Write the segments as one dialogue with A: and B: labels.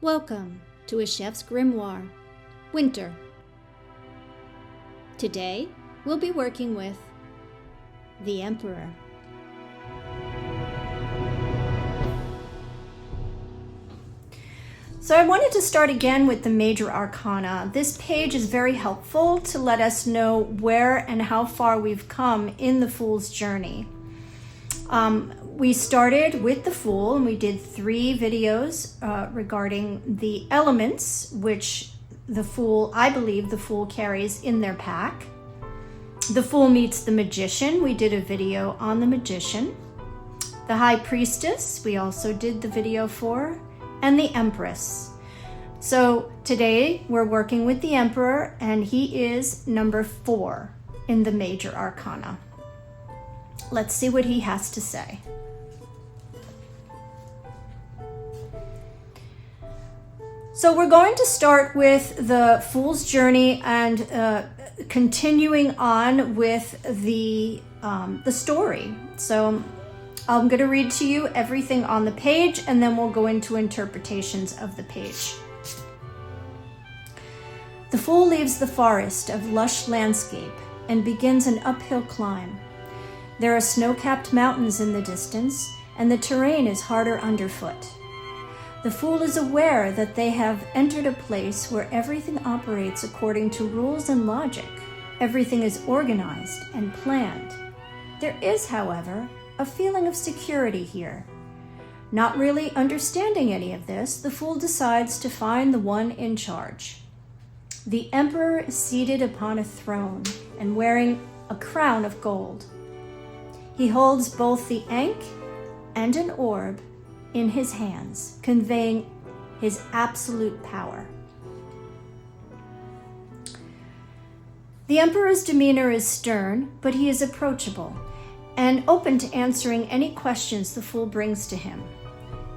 A: Welcome to A Chef's Grimoire, Winter. Today, we'll be working with the Emperor. So I wanted to start again with the Major Arcana. This page is very helpful to let us know where and how far we've come in the Fool's journey. We started with the Fool, and we did 3 videos regarding the elements which the Fool, I believe the Fool carries in their pack. The Fool meets the Magician. We did a video on the Magician. The High Priestess, we also did the video for, and the Empress. So today we're working with the Emperor, and he is number 4 in the Major Arcana. Let's see what he has to say. So we're going to start with the Fool's journey and continuing on with the story. So I'm going to read to you everything on the page, and then we'll go into interpretations of the page. The Fool leaves the forest of lush landscape and begins an uphill climb. There are snow-capped mountains in the distance, and the terrain is harder underfoot. The Fool is aware that they have entered a place where everything operates according to rules and logic. Everything is organized and planned. There is, however, a feeling of security here. Not really understanding any of this, the Fool decides to find the one in charge. The Emperor is seated upon a throne and wearing a crown of gold. He holds both the Ankh and an orb in his hands, conveying his absolute power. The Emperor's demeanor is stern, but he is approachable and open to answering any questions the Fool brings to him.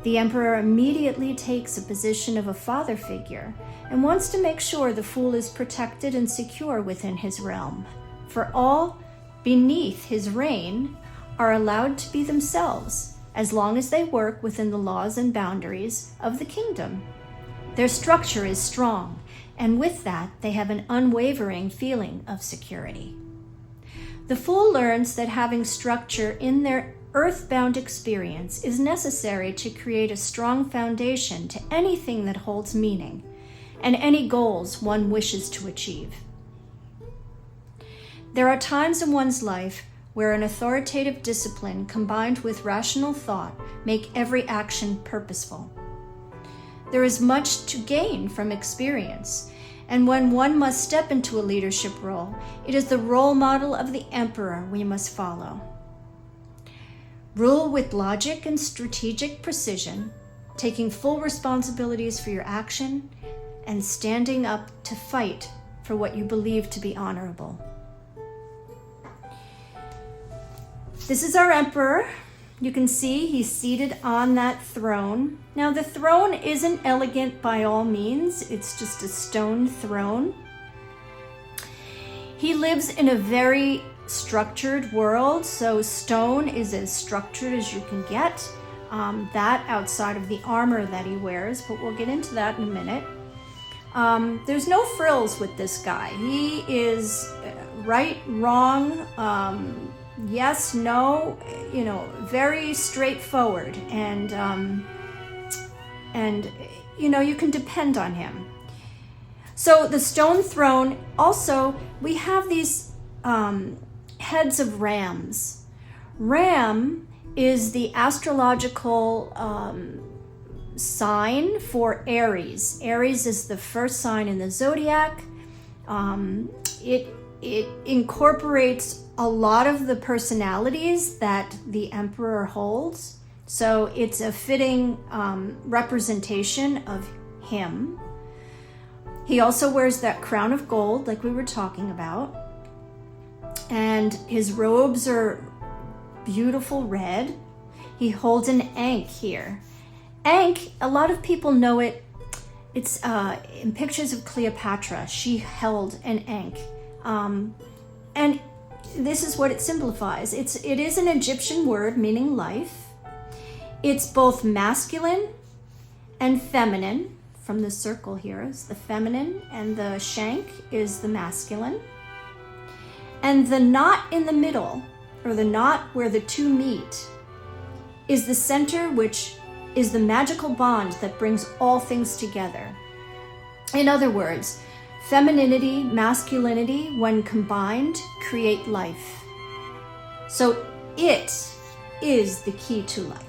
A: The Emperor immediately takes a position of a father figure and wants to make sure the Fool is protected and secure within his realm, for all beneath his reign are allowed to be themselves, as long as they work within the laws and boundaries of the kingdom. Their structure is strong, and with that, they have an unwavering feeling of security. The Fool learns that having structure in their earthbound experience is necessary to create a strong foundation to anything that holds meaning and any goals one wishes to achieve. There are times in one's life where an authoritative discipline combined with rational thought make every action purposeful. There is much to gain from experience, and when one must step into a leadership role, it is the role model of the Emperor we must follow. Rule with logic and strategic precision, taking full responsibilities for your action, and standing up to fight for what you believe to be honorable. This is our Emperor. You can see he's seated on that throne. Now, the throne isn't elegant by all means. It's just a stone throne. He lives in a very structured world, so stone is as structured as you can get. That outside of the armor that he wears, but we'll get into that in a minute. There's no frills with this guy. He is right, wrong, yes, no, very straightforward, and you can depend on him. So the stone throne, also, we have these heads of rams. Ram is the astrological sign for Aries. Aries is the first sign in the zodiac. It incorporates a lot of the personalities that the Emperor holds. So it's a fitting representation of him. He also wears that crown of gold like we were talking about. And his robes are beautiful red. He holds an Ankh here. Ankh, a lot of people know it. It's in pictures of Cleopatra. She held an Ankh. And this is what it signifies. It is an Egyptian word meaning life. It's both masculine and feminine. from the circle here is the feminine, and the shank is the masculine. And the knot in the middle, or the knot where the two meet, is the center, which is the magical bond that brings all things together. In other words, femininity, masculinity, when combined, create life. So it is the key to life.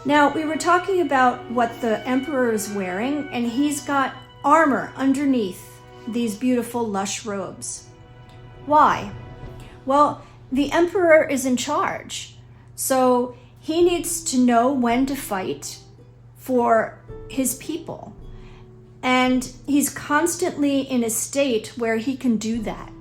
A: Now, we were talking about what the emperor is wearing, and he's got armor underneath these beautiful, lush robes. Why? Well, the emperor is in charge, so he needs to know when to fight for his people. And he's constantly in a state where he can do that.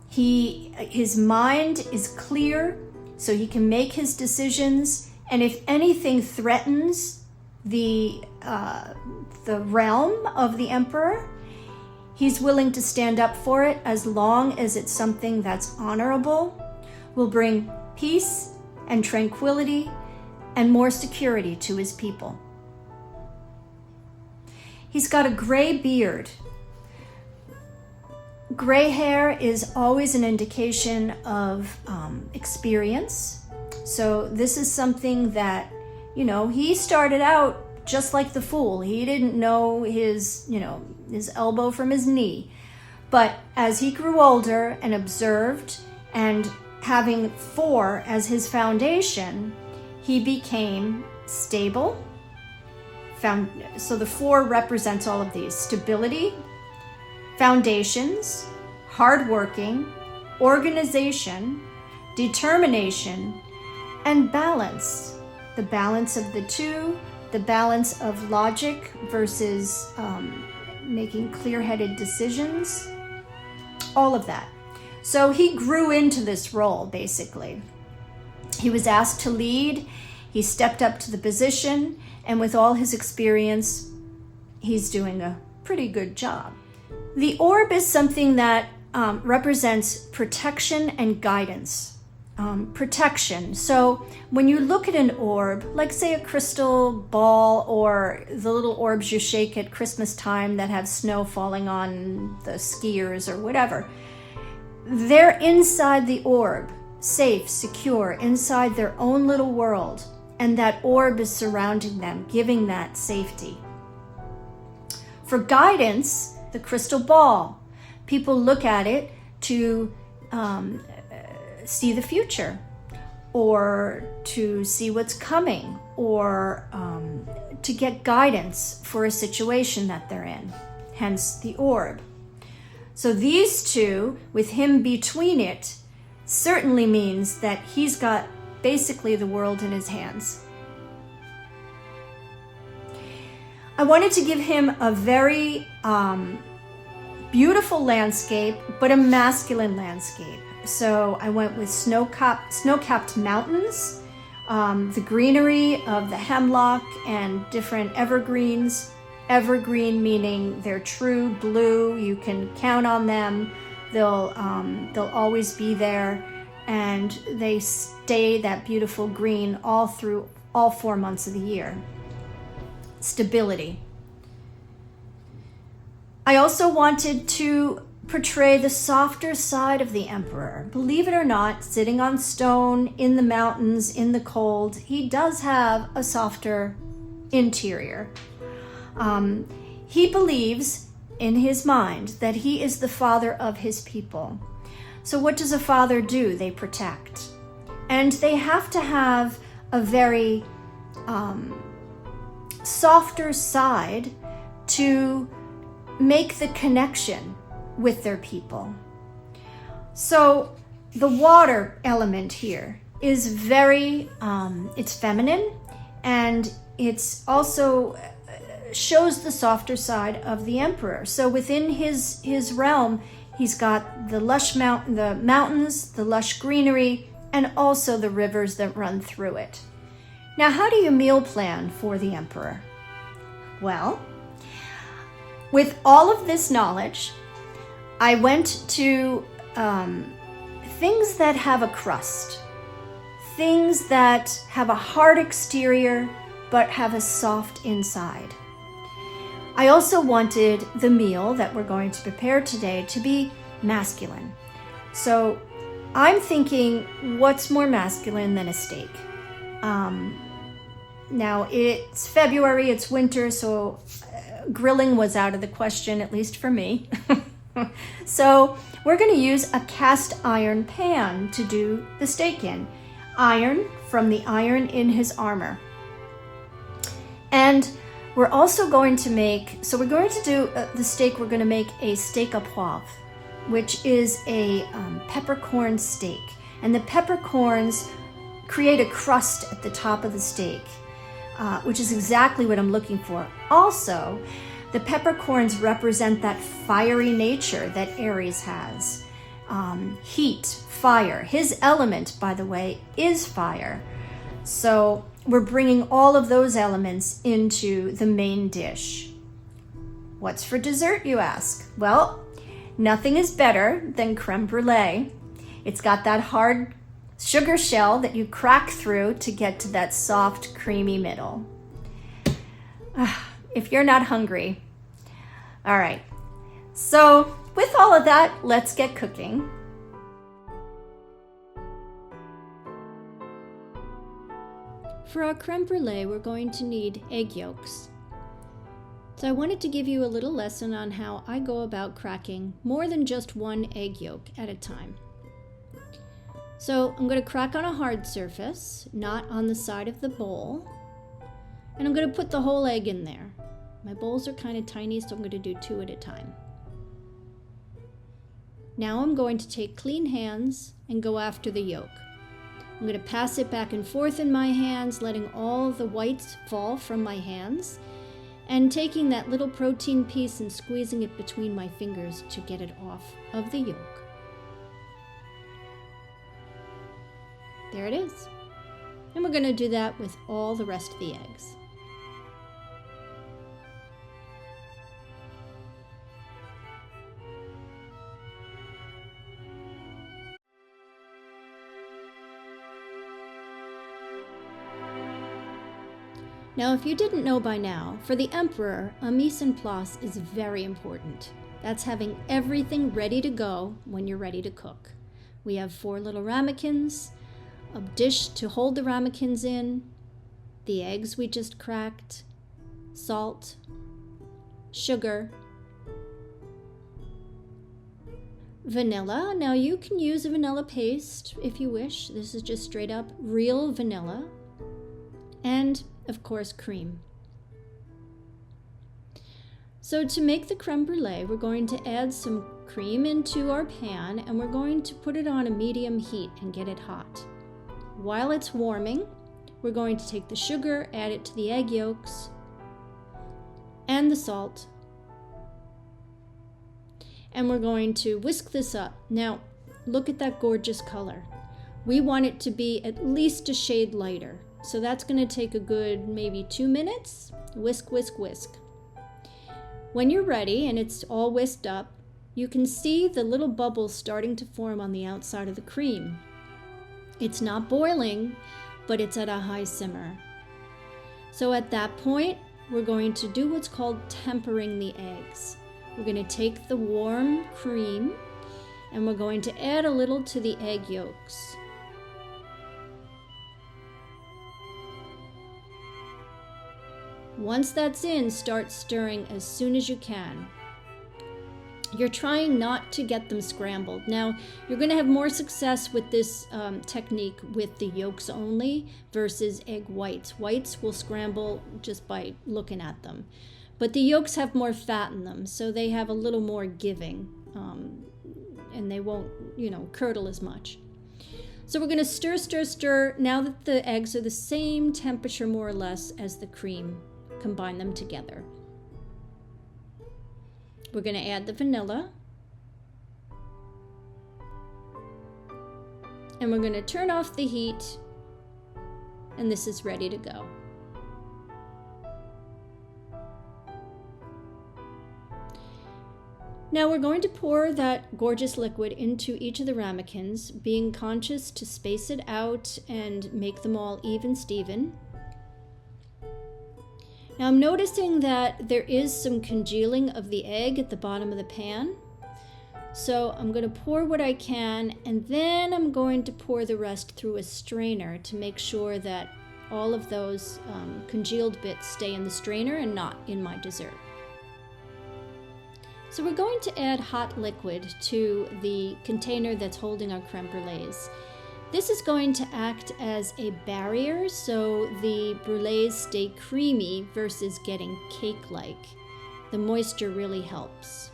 A: His mind is clear, so he can make his decisions. And if anything threatens the realm of the emperor, he's willing to stand up for it as long as it's something that's honorable, will bring peace and tranquility and more security to his people. He's got a gray beard. Gray hair is always an indication of experience. So this is something that, he started out just like the fool. He didn't know his elbow from his knee. But as he grew older and observed, and having 4 as his foundation, he became stable. So the 4 represents all of these: stability, foundations, hardworking, organization, determination, and balance. The balance of the two, the balance of logic versus making clear-headed decisions, all of that. So he grew into this role, basically. He was asked to lead, he stepped up to the position, and with all his experience, he's doing a pretty good job. The orb is something that represents protection and guidance. Protection. So when you look at an orb, like say a crystal ball or the little orbs you shake at Christmas time that have snow falling on the skiers or whatever, they're inside the orb, safe, secure, inside their own little world. And that orb is surrounding them, giving that safety. For guidance, the crystal ball. People look at it to see the future, or to see what's coming, or to get guidance for a situation that they're in, hence the orb. So these two, with him between it, certainly means that he's got basically the world in his hands. I wanted to give him a very beautiful landscape, but a masculine landscape. So I went with snow-capped mountains, the greenery of the hemlock and different evergreens. Evergreen meaning they're true blue, you can count on them, they'll always be there, and they stay that beautiful green all through all 4 months of the year. Stability. I also wanted to portray the softer side of the emperor. Believe it or not, sitting on stone in the mountains in the cold, he does have a softer interior. He believes in his mind that he is the father of his people. So what does a father do? They protect. And they have to have a very softer side to make the connection with their people. So the water element here is very, it's feminine, and it's also shows the softer side of the emperor. So within his realm, he's got the mountains, the lush greenery, and also the rivers that run through it. Now, how do you meal plan for the emperor? Well, with all of this knowledge, I went to things that have a crust, things that have a hard exterior but have a soft inside. I also wanted the meal that we're going to prepare today to be masculine. So I'm thinking, what's more masculine than a steak? Now it's February, it's winter, so grilling was out of the question, at least for me. So we're going to use a cast iron pan to do the steak in. Iron from the iron in his armor. And we're also going to make, so we're going to do the steak, we're going to make a steak à poivre, which is a peppercorn steak. And the peppercorns create a crust at the top of the steak, which is exactly what I'm looking for. Also, the peppercorns represent that fiery nature that Aries has. Heat, fire. His element, by the way, is fire. So we're bringing all of those elements into the main dish. What's for dessert, you ask? Well, nothing is better than creme brulee. It's got that hard sugar shell that you crack through to get to that soft, creamy middle. If you're not hungry. All right. So with all of that, let's get cooking. For our creme brulee, we're going to need egg yolks. So I wanted to give you a little lesson on how I go about cracking more than just one egg yolk at a time. So I'm going to crack on a hard surface, not on the side of the bowl. And I'm going to put the whole egg in there. My bowls are kind of tiny, so I'm going to do 2 at a time. Now I'm going to take clean hands and go after the yolk. I'm going to pass it back and forth in my hands, letting all the whites fall from my hands, and taking that little protein piece and squeezing it between my fingers to get it off of the yolk. There it is. And we're going to do that with all the rest of the eggs. Now, if you didn't know by now, for the emperor, a mise en place is very important. That's having everything ready to go when you're ready to cook. We have 4 little ramekins, a dish to hold the ramekins in, the eggs we just cracked, salt, sugar, vanilla. Now you can use a vanilla paste if you wish. This is just straight up real vanilla. And of course, cream. So to make the creme brulee, we're going to add some cream into our pan and we're going to put it on a medium heat and get it hot. While it's warming, we're going to take the sugar, add it to the egg yolks and the salt, and we're going to whisk this up. Now, look at that gorgeous color. We want it to be at least a shade lighter. So that's going to take a good maybe 2 minutes. Whisk, whisk, whisk. When you're ready and it's all whisked up, you can see the little bubbles starting to form on the outside of the cream. It's not boiling, but it's at a high simmer. So at that point, we're going to do what's called tempering the eggs. We're going to take the warm cream and we're going to add a little to the egg yolks. Once that's in, start stirring as soon as you can. You're trying not to get them scrambled. Now, you're going to have more success with this technique with the yolks only versus egg whites. Whites will scramble just by looking at them. But the yolks have more fat in them, so they have a little more giving, and they won't, curdle as much. So we're going to stir, stir, stir. Now that the eggs are the same temperature, more or less, as the cream, combine them together. We're going to add the vanilla. And we're going to turn off the heat. And this is ready to go. Now we're going to pour that gorgeous liquid into each of the ramekins, being conscious to space it out and make them all even Steven. Now I'm noticing that there is some congealing of the egg at the bottom of the pan. So I'm going to pour what I can, and then I'm going to pour the rest through a strainer to make sure that all of those congealed bits stay in the strainer and not in my dessert. So we're going to add hot liquid to the container that's holding our creme brulees. This is going to act as a barrier so the brulees stay creamy versus getting cake-like. The moisture really helps.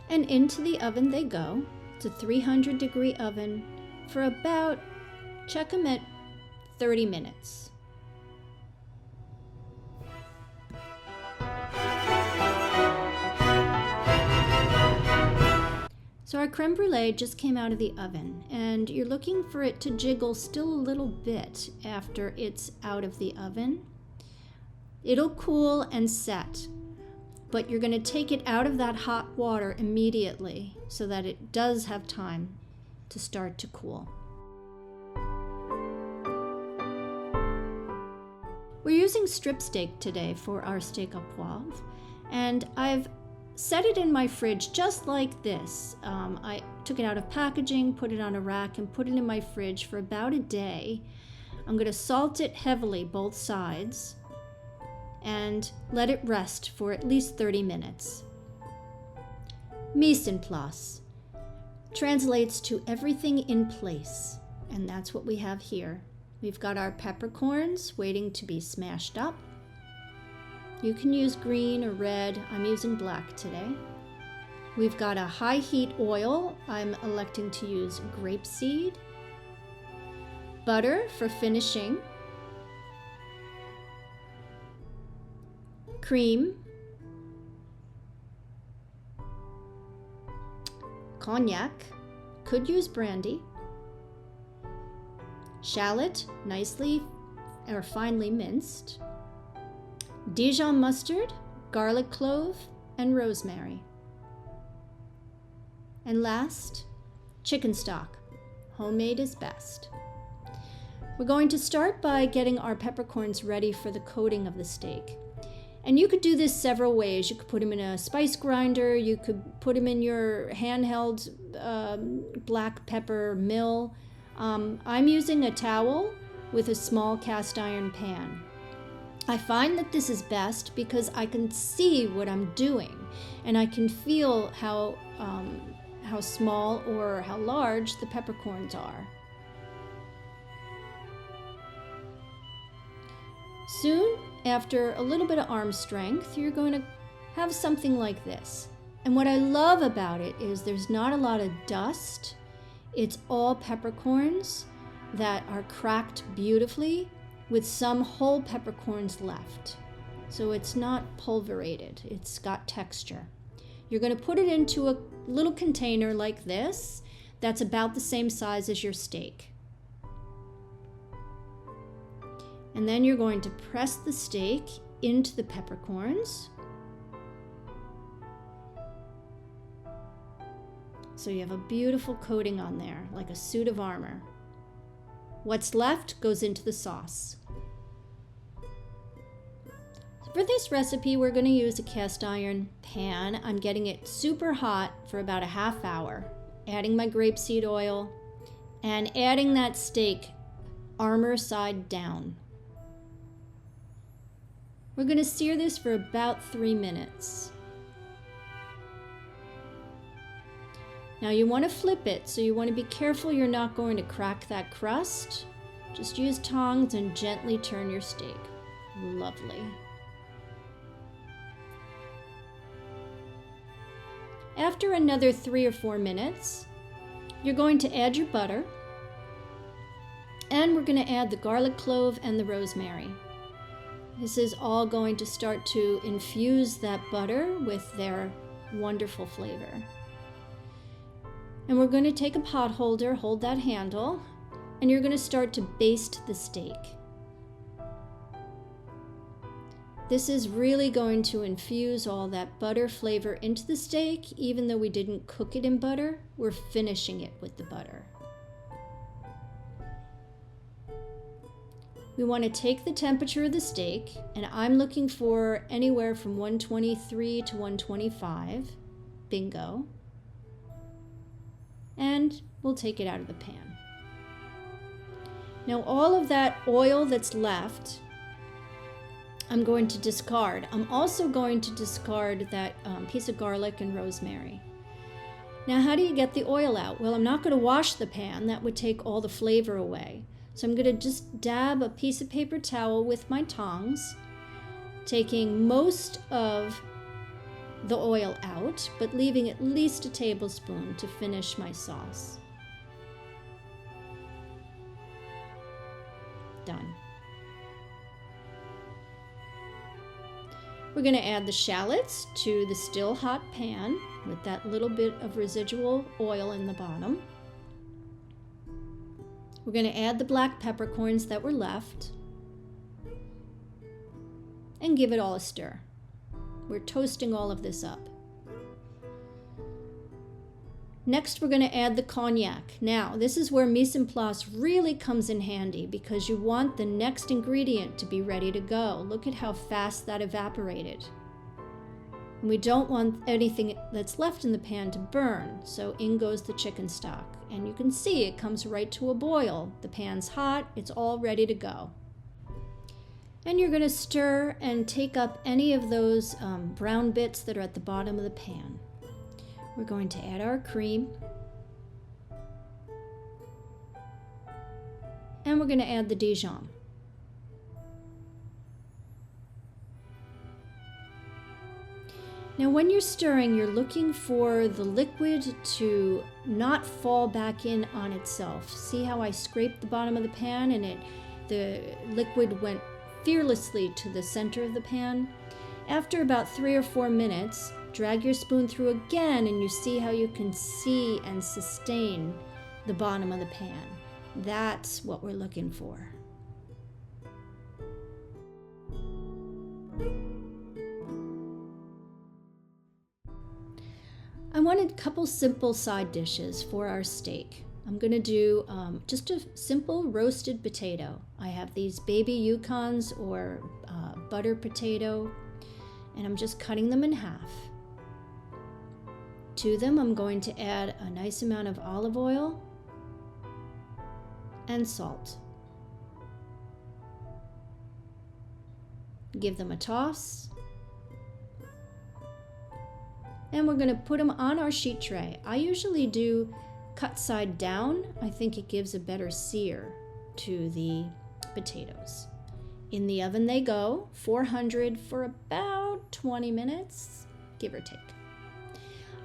A: And into the oven they go. It's a 300-degree oven for about, check them at 30 minutes. So our creme brulee just came out of the oven, and you're looking for it to jiggle still a little bit after it's out of the oven. It'll cool and set, but you're going to take it out of that hot water immediately so that it does have time to start to cool. We're using strip steak today for our steak au poivre, and I've set it in my fridge just like this. I took it out of packaging, put it on a rack, and put it in my fridge for about a day. I'm going to salt it heavily, both sides, and let it rest for at least 30 minutes. Mise en place translates to everything in place, and that's what we have here. We've got our peppercorns waiting to be smashed up. You can use green or red. I'm using black today. We've got a high heat oil. I'm electing to use grapeseed. Butter for finishing. Cream. Cognac. Could use brandy. Shallot, nicely or finely minced. Dijon mustard, garlic clove, and rosemary. And last, chicken stock. Homemade is best. We're going to start by getting our peppercorns ready for the coating of the steak. And you could do this several ways. You could put them in a spice grinder. You could put them in your handheld black pepper mill. I'm using a towel with a small cast iron pan. I find that this is best because I can see what I'm doing, and I can feel how small or how large the peppercorns are. Soon, after a little bit of arm strength, you're going to have something like this. And what I love about it is there's not a lot of dust. It's all peppercorns that are cracked beautifully, with some whole peppercorns left. So it's not pulverated, it's got texture. You're going to put it into a little container like this that's about the same size as your steak. And then you're going to press the steak into the peppercorns. So you have a beautiful coating on there, like a suit of armor. What's left goes into the sauce. For this recipe, we're going to use a cast iron pan. I'm getting it super hot for about a half hour, adding my grapeseed oil, and adding that steak armor side down. We're going to sear this for about 3 minutes. Now you want to flip it, so you want to be careful you're not going to crack that crust. Just use tongs and gently turn your steak. Lovely. After another 3 or 4 minutes, you're going to add your butter, and we're going to add the garlic clove and the rosemary. This is all going to start to infuse that butter with their wonderful flavor. And we're going to take a pot holder, hold that handle, and you're going to start to baste the steak. This is really going to infuse all that butter flavor into the steak. Even though we didn't cook it in butter, we're finishing it with the butter. We want to take the temperature of the steak, and I'm looking for anywhere from 123 to 125. Bingo. And we'll take it out of the pan. Now all of that oil that's left, I'm going to discard. I'm also going to discard that piece of garlic and rosemary. Now, how do you get the oil out? Well, I'm not going to wash the pan. That would take all the flavor away. So I'm going to just dab a piece of paper towel with my tongs, taking most of the oil out, but leaving at least a tablespoon to finish my sauce. Done. We're going to add the shallots to the still hot pan with that little bit of residual oil in the bottom. We're going to add the black peppercorns that were left and give it all a stir. We're toasting all of this up. Next, we're going to add the cognac. Now, this is where mise en place really comes in handy because you want the next ingredient to be ready to go. Look at how fast that evaporated. And we don't want anything that's left in the pan to burn, so in goes the chicken stock. And you can see it comes right to a boil. The pan's hot, it's all ready to go. And you're going to stir and take up any of those brown bits that are at the bottom of the pan. We're going to add our cream. And we're going to add the Dijon. Now when you're stirring, you're looking for the liquid to not fall back in on itself. See how I scraped the bottom of the pan and the liquid went fearlessly to the center of the pan? After about 3 or 4 minutes, drag your spoon through again and you see how you can see and sustain the bottom of the pan. That's what we're looking for. I wanted a couple simple side dishes for our steak. I'm going to do just a simple roasted potato. I have these baby Yukons or butter potato, and I'm just cutting them in half. To them, I'm going to add a nice amount of olive oil and salt. Give them a toss. And we're going to put them on our sheet tray. I usually do cut side down. I think it gives a better sear to the potatoes. In the oven they go, 400 for about 20 minutes, give or take.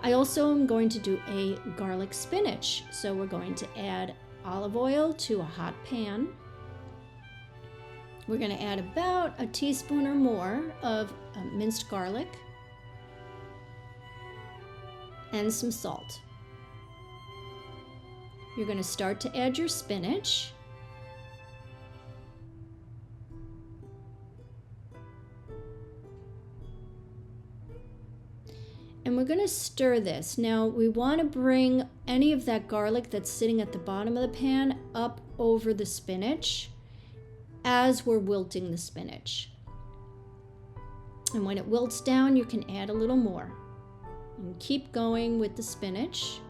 A: I also am going to do a garlic spinach. So we're going to add olive oil to a hot pan. We're going to add about a teaspoon or more of minced garlic and some salt. You're going to start to add your spinach. And we're going to stir this. Now we want to bring any of that garlic that's sitting at the bottom of the pan up over the spinach as we're wilting the spinach. And when it wilts down, you can add a little more. And keep going with the spinach,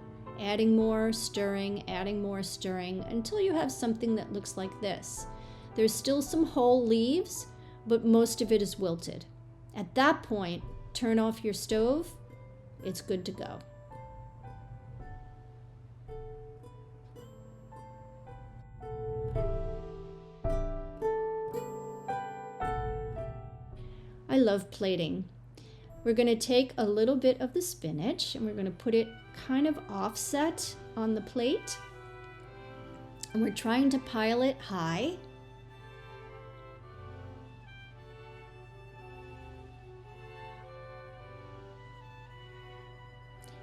A: adding more, stirring, adding more, stirring, until you have something that looks like this. There's still some whole leaves, but most of it is wilted. At that point, turn off your stove. It's good to go. I love plating. We're going to take a little bit of the spinach and we're going to put it kind of offset on the plate. And we're trying to pile it high.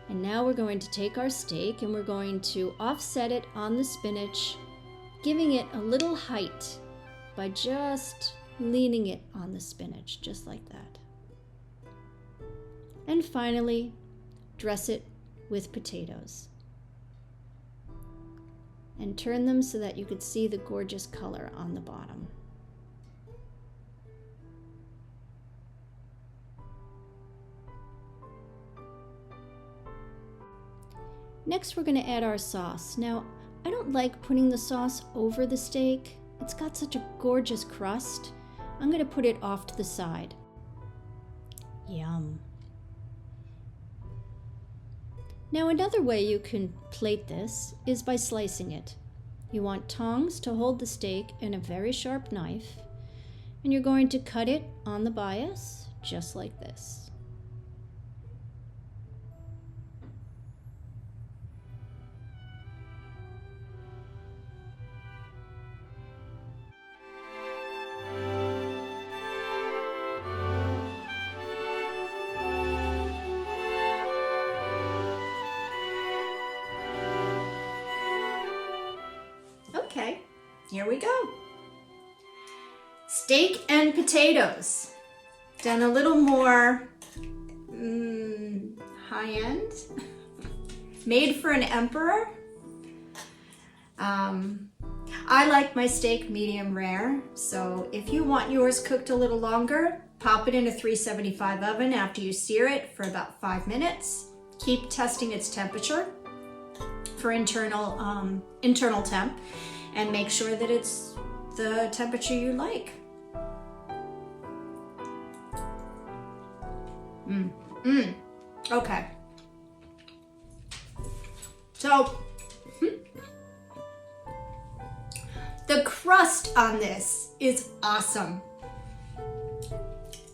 A: And now we're going to take our steak and we're going to offset it on the spinach, giving it a little height by just leaning it on the spinach, just like that. And finally, dress it with potatoes. And turn them so that you could see the gorgeous color on the bottom. Next, we're going to add our sauce. Now, I don't like putting the sauce over the steak. It's got such a gorgeous crust. I'm going to put it off to the side. Yum. Now, another way you can plate this is by slicing it. You want tongs to hold the steak and a very sharp knife, and you're going to cut it on the bias, just like this. Okay, here we go. Steak and potatoes. Done a little more high-end. Made for an emperor. I like my steak medium rare, so if you want yours cooked a little longer, pop it in a 375 oven after you sear it for about 5 minutes. Keep testing its temperature for internal temp, and make sure that it's the temperature you like. Okay. So, the crust on this is awesome.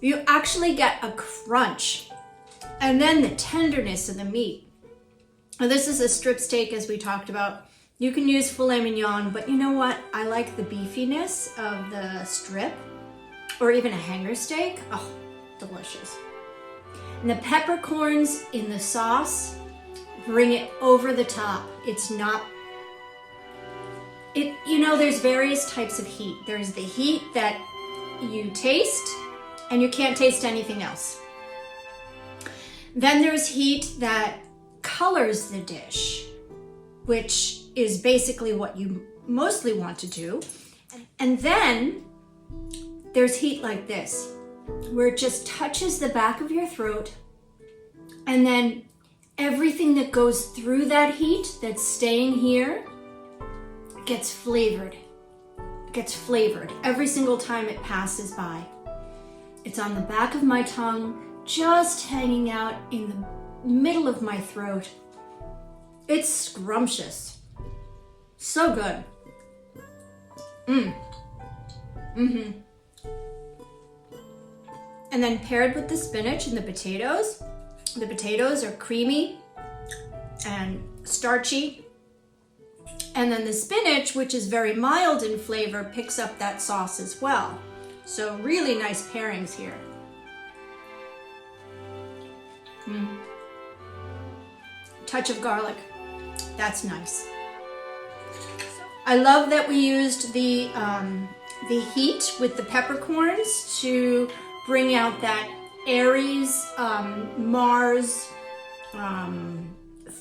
A: You actually get a crunch, and then the tenderness of the meat. Now, this is a strip steak, as we talked about. You can use filet mignon, but you know what? I like the beefiness of the strip, or even a hanger steak. Oh, delicious. And the peppercorns in the sauce bring it over the top. It's not, there's various types of heat. There's the heat that you taste, and you can't taste anything else. Then there's heat that colors the dish, which is basically what you mostly want to do. And then there's heat like this, where it just touches the back of your throat, and then everything that goes through that heat that's staying here gets flavored. Every single time it passes by. It's on the back of my tongue, just hanging out in the middle of my throat. It's scrumptious. So good. And then paired with the spinach and the potatoes are creamy and starchy. And then the spinach, which is very mild in flavor, picks up that sauce as well. So really nice pairings here. Touch of garlic. That's nice. I love that we used the heat with the peppercorns to bring out that Aries, Mars,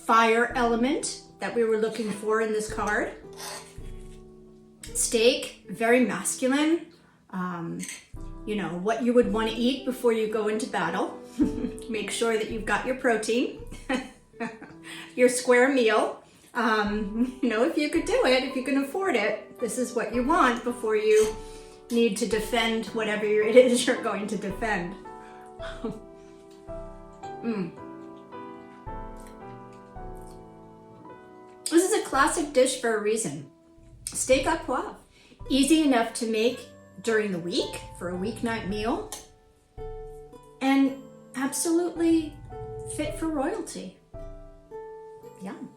A: fire element that we were looking for in this card. Steak, very masculine. What you would want to eat before you go into battle. Make sure that you've got your protein, your square meal. If you could do it, if you can afford it, this is what you want before you need to defend whatever it is you're going to defend. This is a classic dish for a reason. Steak à poivre. Easy enough to make during the week for a weeknight meal, and absolutely fit for royalty. Yum.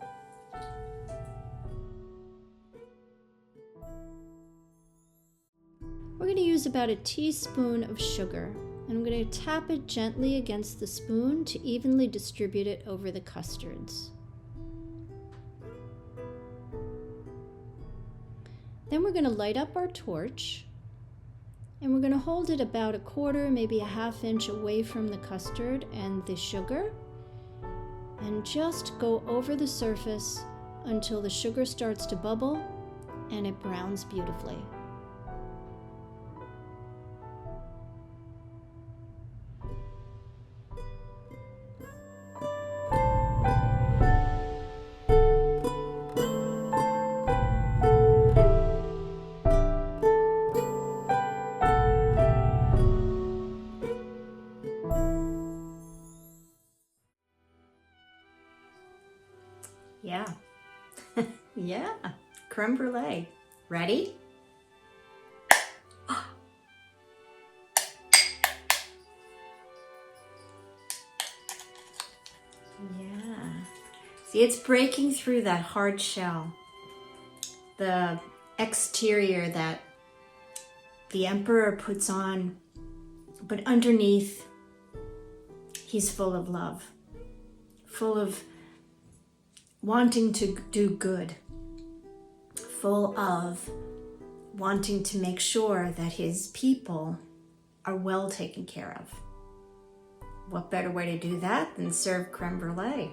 A: We're going to use about a teaspoon of sugar, and I'm going to tap it gently against the spoon to evenly distribute it over the custards. Then we're going to light up our torch, and we're going to hold it about a quarter, maybe a half inch away from the custard and the sugar, and just go over the surface until the sugar starts to bubble and it browns beautifully. Yeah. Yeah. Creme Brûlée. Ready? Yeah. See, it's breaking through that hard shell. The exterior that the emperor puts on, but underneath, he's full of love, full of wanting to do good, full of wanting to make sure that his people are well taken care of. What better way to do that than serve creme brulee?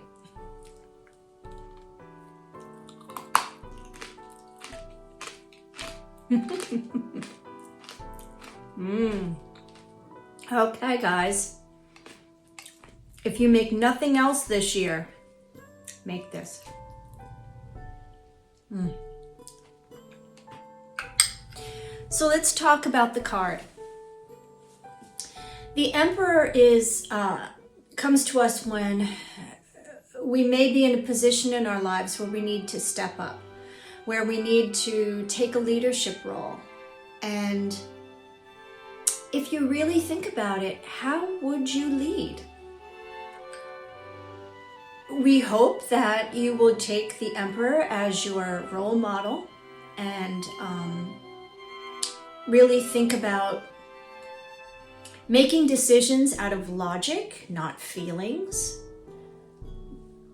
A: Okay, guys. If you make nothing else this year, make this. So let's talk about the card. The Emperor comes to us when we may be in a position in our lives where we need to step up, where we need to take a leadership role. And if you really think about it, how would you lead? We hope that you will take the Emperor as your role model and really think about making decisions out of logic, not feelings,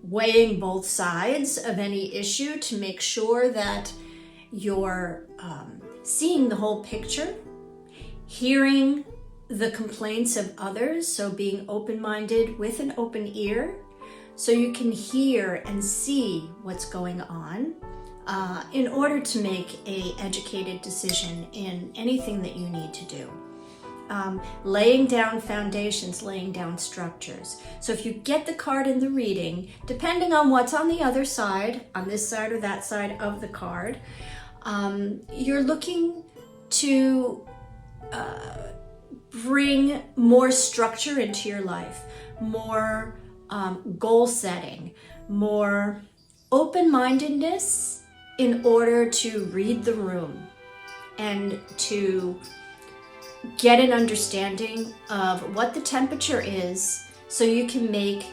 A: weighing both sides of any issue to make sure that you're seeing the whole picture, hearing the complaints of others, so being open-minded with an open ear, so you can hear and see what's going on in order to make an educated decision in anything that you need to do. Laying down foundations, laying down structures. So if you get the card in the reading, depending on what's on the other side, on this side or that side of the card, you're looking to bring more structure into your life, more goal setting, more open-mindedness in order to read the room and to get an understanding of what the temperature is so you can make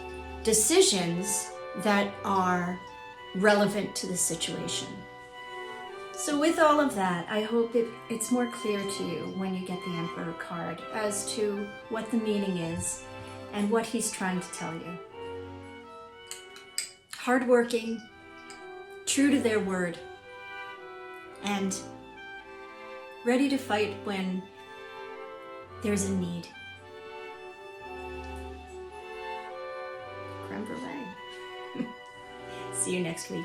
A: decisions that are relevant to the situation. So with all of that, I hope it's more clear to you when you get the Emperor card as to what the meaning is and what he's trying to tell you. Hardworking, true to their word, and ready to fight when there's a need. Creme Brûlée. See you next week.